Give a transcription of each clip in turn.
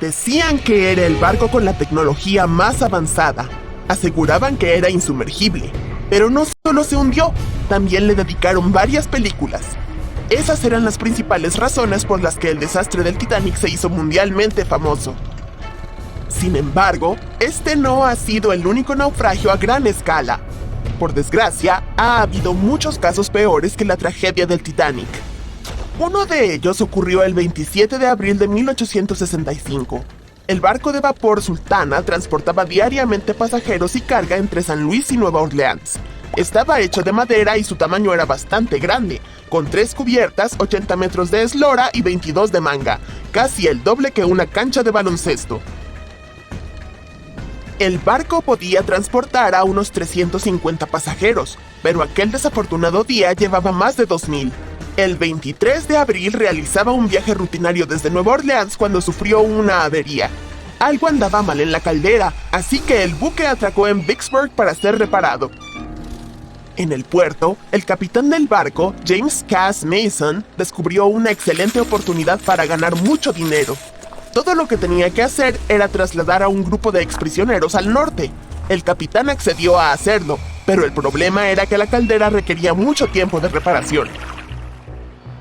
Decían que era el barco con la tecnología más avanzada. Aseguraban que era insumergible. Pero no solo se hundió, también le dedicaron varias películas. Esas eran las principales razones por las que el desastre del Titanic se hizo mundialmente famoso. Sin embargo, este no ha sido el único naufragio a gran escala. Por desgracia, ha habido muchos casos peores que la tragedia del Titanic. Uno de ellos ocurrió el 27 de abril de 1865. El barco de vapor Sultana transportaba diariamente pasajeros y carga entre San Luis y Nueva Orleans. Estaba hecho de madera y su tamaño era bastante grande, con 3 cubiertas, 80 metros de eslora y 22 de manga, casi el doble que una cancha de baloncesto. El barco podía transportar a unos 350 pasajeros, pero aquel desafortunado día llevaba más de 2000. El 23 de abril realizaba un viaje rutinario desde Nueva Orleans cuando sufrió una avería. Algo andaba mal en la caldera, así que el buque atracó en Vicksburg para ser reparado. En el puerto, el capitán del barco, James Cass Mason, descubrió una excelente oportunidad para ganar mucho dinero. Todo lo que tenía que hacer era trasladar a un grupo de exprisioneros al norte. El capitán accedió a hacerlo, pero el problema era que la caldera requería mucho tiempo de reparación.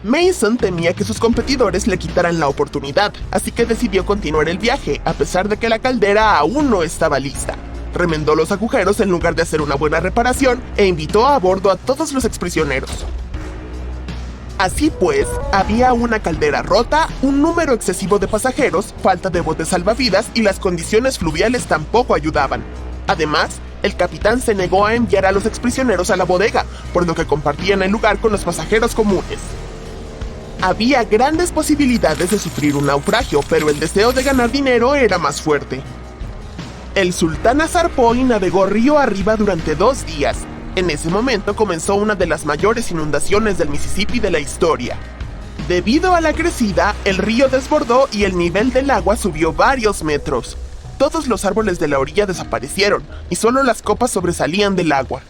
Mason temía que sus competidores le quitaran la oportunidad, así que decidió continuar el viaje, a pesar de que la caldera aún no estaba lista. Remendó los agujeros en lugar de hacer una buena reparación e invitó a bordo a todos los exprisioneros. Así pues, había una caldera rota, un número excesivo de pasajeros, falta de botes salvavidas y las condiciones fluviales tampoco ayudaban. Además, el capitán se negó a enviar a los exprisioneros a la bodega, por lo que compartían el lugar con los pasajeros comunes. Había grandes posibilidades de sufrir un naufragio, pero el deseo de ganar dinero era más fuerte. El Sultana zarpó y navegó río arriba durante 2 días. En ese momento comenzó una de las mayores inundaciones del Mississippi de la historia. Debido a la crecida, el río desbordó y el nivel del agua subió varios metros. Todos los árboles de la orilla desaparecieron y solo las copas sobresalían del agua.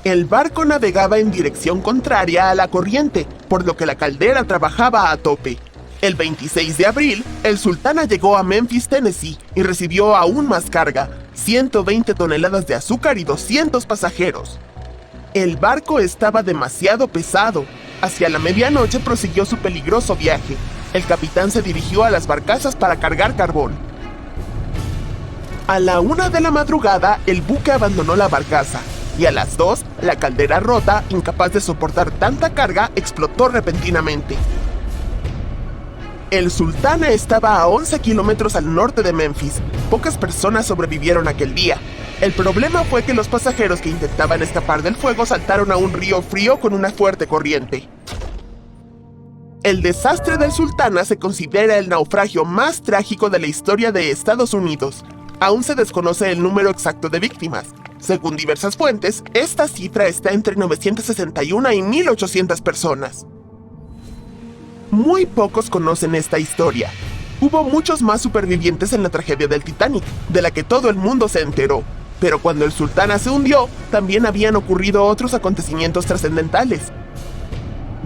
El barco navegaba en dirección contraria a la corriente, por lo que la caldera trabajaba a tope. El 26 de abril, el Sultana llegó a Memphis, Tennessee, y recibió aún más carga, 120 toneladas de azúcar y 200 pasajeros. El barco estaba demasiado pesado. Hacia la medianoche prosiguió su peligroso viaje. El capitán se dirigió a las barcazas para cargar carbón. A la 1 de la madrugada, el buque abandonó la barcaza, y a las 2, la caldera rota, incapaz de soportar tanta carga, explotó repentinamente. El Sultana estaba a 11 kilómetros al norte de Memphis. Pocas personas sobrevivieron aquel día. El problema fue que los pasajeros que intentaban escapar del fuego saltaron a un río frío con una fuerte corriente. El desastre del Sultana se considera el naufragio más trágico de la historia de Estados Unidos. Aún se desconoce el número exacto de víctimas. Según diversas fuentes, esta cifra está entre 961 y 1800 personas. Muy pocos conocen esta historia. Hubo muchos más supervivientes en la tragedia del Titanic, de la que todo el mundo se enteró. Pero cuando el Sultana se hundió, también habían ocurrido otros acontecimientos trascendentales.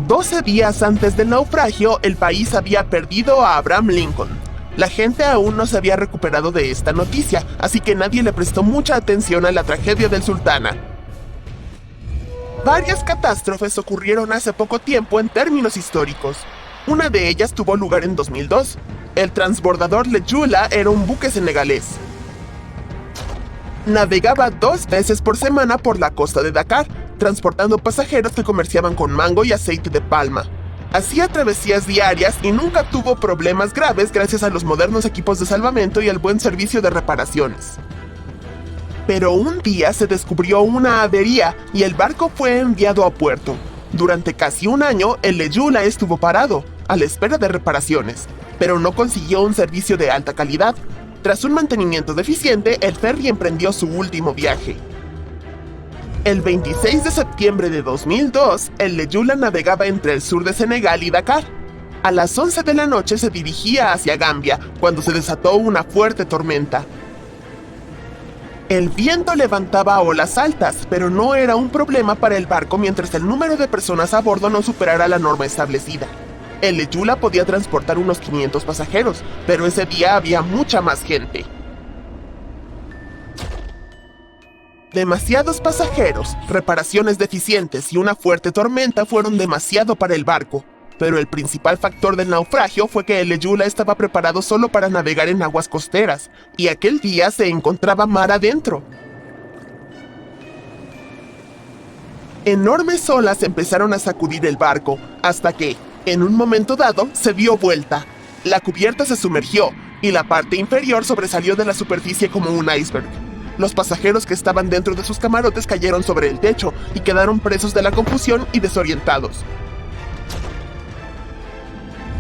12 días antes del naufragio, el país había perdido a Abraham Lincoln. La gente aún no se había recuperado de esta noticia, así que nadie le prestó mucha atención a la tragedia del Sultana. Varias catástrofes ocurrieron hace poco tiempo en términos históricos. Una de ellas tuvo lugar en 2002. El transbordador Lejula era un buque senegalés. Navegaba 2 veces por semana por la costa de Dakar, transportando pasajeros que comerciaban con mango y aceite de palma. Hacía travesías diarias y nunca tuvo problemas graves gracias a los modernos equipos de salvamento y al buen servicio de reparaciones. Pero un día se descubrió una avería y el barco fue enviado a puerto. Durante casi un año, el Lejula estuvo parado, a la espera de reparaciones, pero no consiguió un servicio de alta calidad. Tras un mantenimiento deficiente, el ferry emprendió su último viaje. El 26 de septiembre de 2002, el Lejula navegaba entre el sur de Senegal y Dakar. A las 11 de la noche se dirigía hacia Gambia, cuando se desató una fuerte tormenta. El viento levantaba olas altas, pero no era un problema para el barco mientras el número de personas a bordo no superara la norma establecida. El Leyula podía transportar unos 500 pasajeros, pero ese día había mucha más gente. Demasiados pasajeros, reparaciones deficientes y una fuerte tormenta fueron demasiado para el barco, pero el principal factor del naufragio fue que el Leyula estaba preparado solo para navegar en aguas costeras, y aquel día se encontraba mar adentro. Enormes olas empezaron a sacudir el barco, hasta que, en un momento dado, se dio vuelta. La cubierta se sumergió, y la parte inferior sobresalió de la superficie como un iceberg. Los pasajeros que estaban dentro de sus camarotes cayeron sobre el techo y quedaron presos de la confusión y desorientados.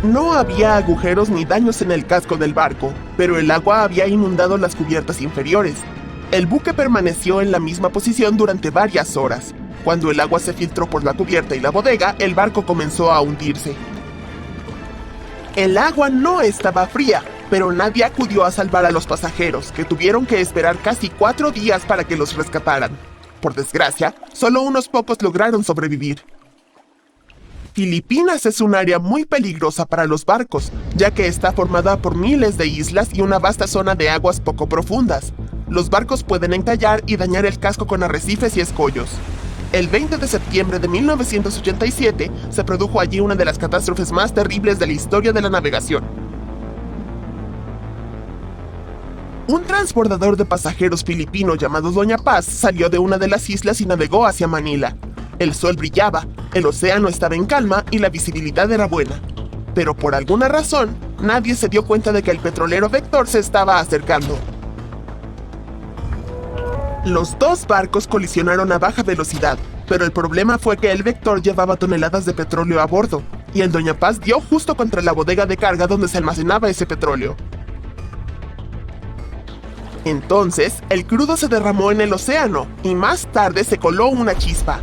No había agujeros ni daños en el casco del barco, pero el agua había inundado las cubiertas inferiores. El buque permaneció en la misma posición durante varias horas. Cuando el agua se filtró por la cubierta y la bodega, el barco comenzó a hundirse. El agua no estaba fría, pero nadie acudió a salvar a los pasajeros, que tuvieron que esperar casi 4 días para que los rescataran. Por desgracia, solo unos pocos lograron sobrevivir. Filipinas es un área muy peligrosa para los barcos, ya que está formada por miles de islas y una vasta zona de aguas poco profundas. Los barcos pueden encallar y dañar el casco con arrecifes y escollos. El 20 de septiembre de 1987 se produjo allí una de las catástrofes más terribles de la historia de la navegación. Un transbordador de pasajeros filipino llamado Doña Paz salió de una de las islas y navegó hacia Manila. El sol brillaba, el océano estaba en calma y la visibilidad era buena. Pero por alguna razón, nadie se dio cuenta de que el petrolero Vector se estaba acercando. Los dos barcos colisionaron a baja velocidad, pero el problema fue que el Vector llevaba toneladas de petróleo a bordo, y el Doña Paz dio justo contra la bodega de carga donde se almacenaba ese petróleo. Entonces, el crudo se derramó en el océano, y más tarde se coló una chispa.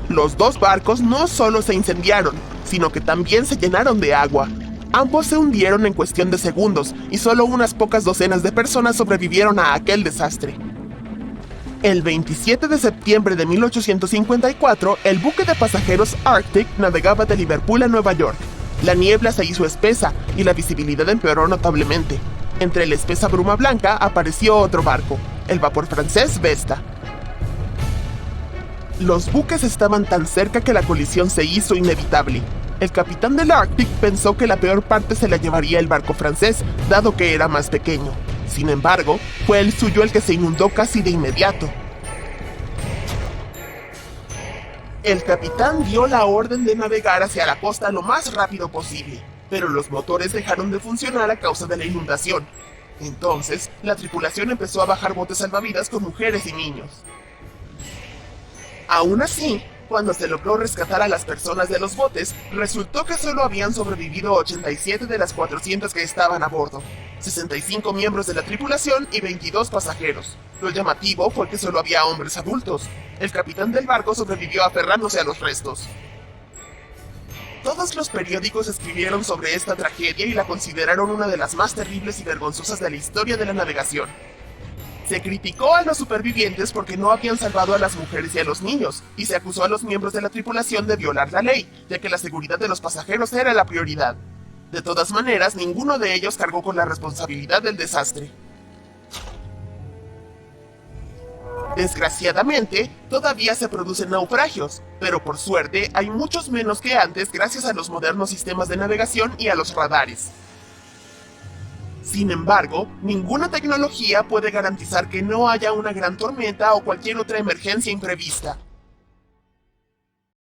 Los dos barcos no solo se incendiaron, sino que también se llenaron de agua. Ambos se hundieron en cuestión de segundos, y solo unas pocas docenas de personas sobrevivieron a aquel desastre. El 27 de septiembre de 1854, el buque de pasajeros Arctic navegaba de Liverpool a Nueva York. La niebla se hizo espesa y la visibilidad empeoró notablemente. Entre la espesa bruma blanca apareció otro barco, el vapor francés Vesta. Los buques estaban tan cerca que la colisión se hizo inevitable. El capitán del Arctic pensó que la peor parte se la llevaría el barco francés, dado que era más pequeño. Sin embargo, fue el suyo el que se inundó casi de inmediato. El capitán dio la orden de navegar hacia la costa lo más rápido posible, pero los motores dejaron de funcionar a causa de la inundación. Entonces, la tripulación empezó a bajar botes salvavidas con mujeres y niños. Aún así, cuando se logró rescatar a las personas de los botes, resultó que solo habían sobrevivido 87 de las 400 que estaban a bordo, 65 miembros de la tripulación y 22 pasajeros. Lo llamativo fue que solo había hombres adultos. El capitán del barco sobrevivió aferrándose a los restos. Todos los periódicos escribieron sobre esta tragedia y la consideraron una de las más terribles y vergonzosas de la historia de la navegación. Se criticó a los supervivientes porque no habían salvado a las mujeres y a los niños, y se acusó a los miembros de la tripulación de violar la ley, ya que la seguridad de los pasajeros era la prioridad. De todas maneras, ninguno de ellos cargó con la responsabilidad del desastre. Desgraciadamente, todavía se producen naufragios, pero por suerte hay muchos menos que antes gracias a los modernos sistemas de navegación y a los radares. Sin embargo, ninguna tecnología puede garantizar que no haya una gran tormenta o cualquier otra emergencia imprevista.